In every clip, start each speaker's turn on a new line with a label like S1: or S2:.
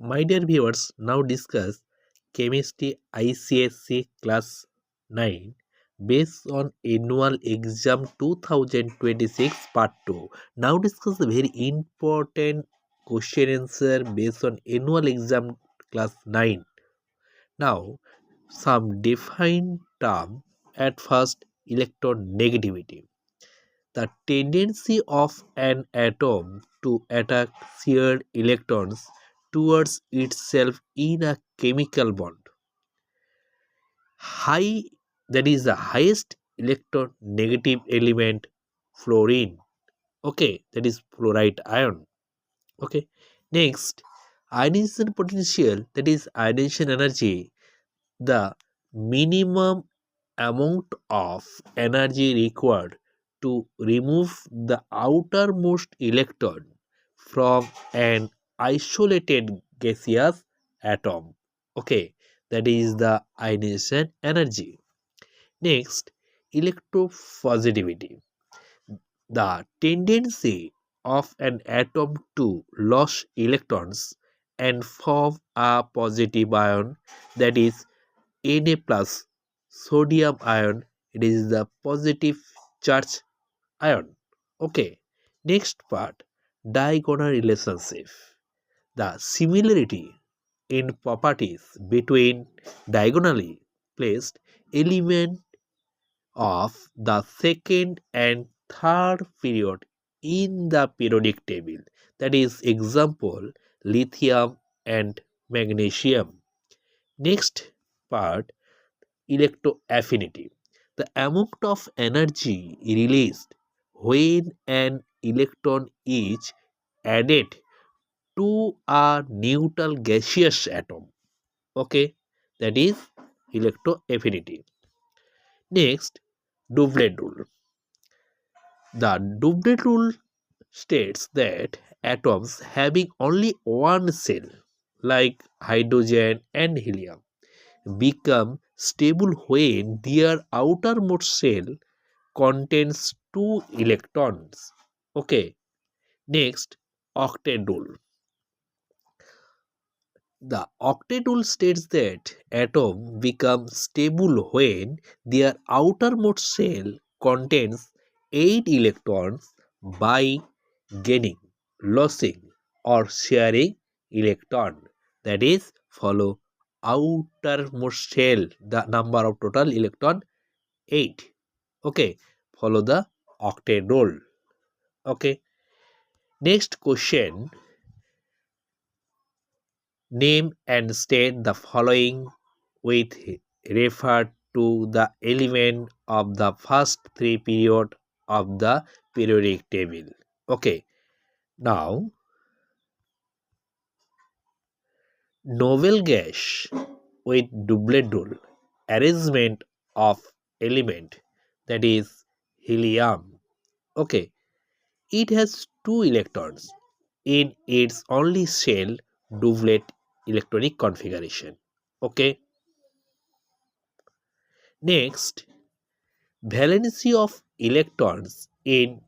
S1: My dear viewers, now discuss Chemistry ICSE Class 9 based on Annual Exam 2026 Part 2. Now discuss the very important question answer based on Annual Exam Class 9. Now, some defined term at first: electronegativity. The tendency of an atom to attract shared electrons towards itself in a chemical bond. High, that is the highest electronegative element, fluorine. Okay, that is fluoride ion. Okay, next, ionization potential, that is ionization energy, the minimum amount of energy required to remove the outermost electron from an isolated gaseous atom. Okay, that is the ionization energy. Next, electropositivity, the tendency of an atom to lose electrons and form a positive ion, that is Na plus sodium ion. It is the positive charge ion. Okay, next part, diagonal relationship, the similarity in properties between diagonally placed element of the second and third period in the periodic table, that is example lithium and magnesium. Next part, electroaffinity, the amount of energy released when an electron is added to a neutral gaseous atom. Okay, that is electroaffinity. Next, doublet rule. The doublet rule states that atoms having only one shell, like hydrogen and helium, become stable when their outermost shell contains two electrons. Okay, next, octet rule. The octet rule states that atom becomes stable when their outermost shell contains 8 electrons by gaining, losing, or sharing electron. That is, follow outermost shell, the number of total electron 8. Okay, follow the octet rule. Okay, next question, name and state the following with refer to the element of the first three period of the periodic table. Okay, now novel gas with doublet rule, arrangement of element, that is helium. Okay, it has two electrons in its only shell doublet electronic configuration. Okay, next, valency of electrons in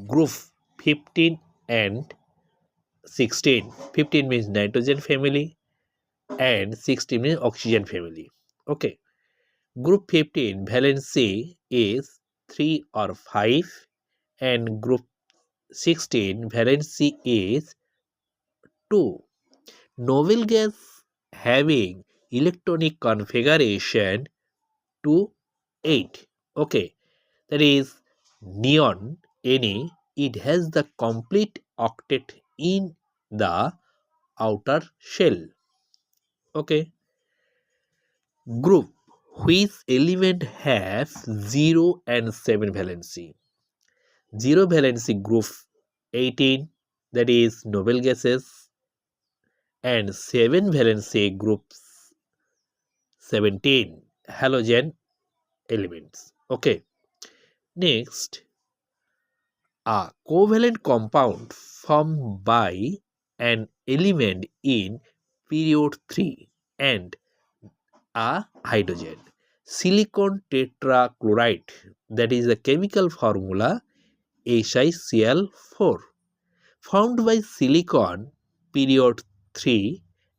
S1: group 15 and 16. 15 means nitrogen family and 16 means oxygen family. Okay, group 15 valency is 3 or 5 and group 16 valency is 2. Novel gas having electronic configuration to 8. Okay, that is neon Na. It has the complete octet in the outer shell. Okay, group which element have 0 and 7 valency. 0 valency group 18, that is noble gases, and 7 valency groups 17 halogen elements. Okay, next, a covalent compound formed by an element in period 3 and a hydrogen. Silicon tetrachloride, that is the chemical formula SiCl4, found by silicon period 3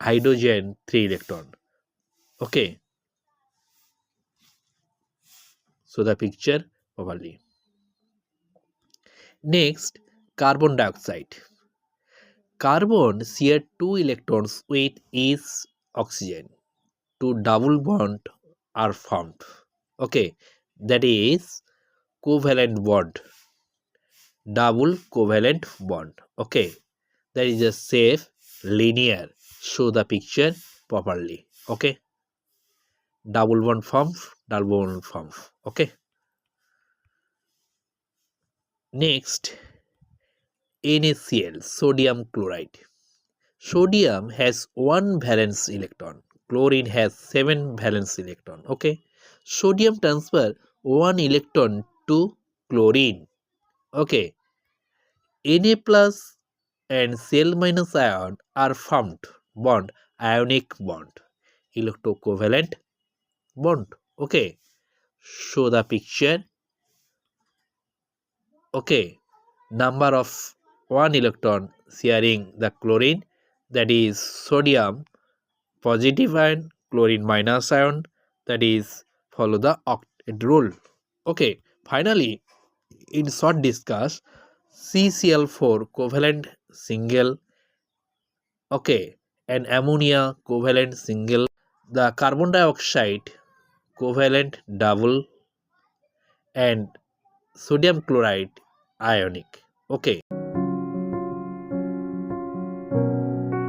S1: hydrogen 3 electron. Okay, so the picture properly. Next, carbon dioxide. Carbon share 2 electrons with each oxygen. Two double bond are formed. Okay, that is covalent bond. Double covalent bond. Okay, that is a safe linear. Show the picture properly. Okay, double bond forms, double bond forms. Okay, next, NaCl, sodium chloride. Sodium has one valence electron. Chlorine has 7 valence electron. Okay, sodium transfer one electron to chlorine. Okay, Na plus and Cl minus ion are formed bond, ionic bond, electrocovalent bond. Okay, show the picture. Okay, number of one electron sharing the chlorine, that is sodium positive ion, chlorine minus ion, that is follow the octet rule. Okay, finally, in short discuss, CCl4 covalent single, okay, and ammonia covalent single, the carbon dioxide covalent double, and sodium chloride ionic. Okay.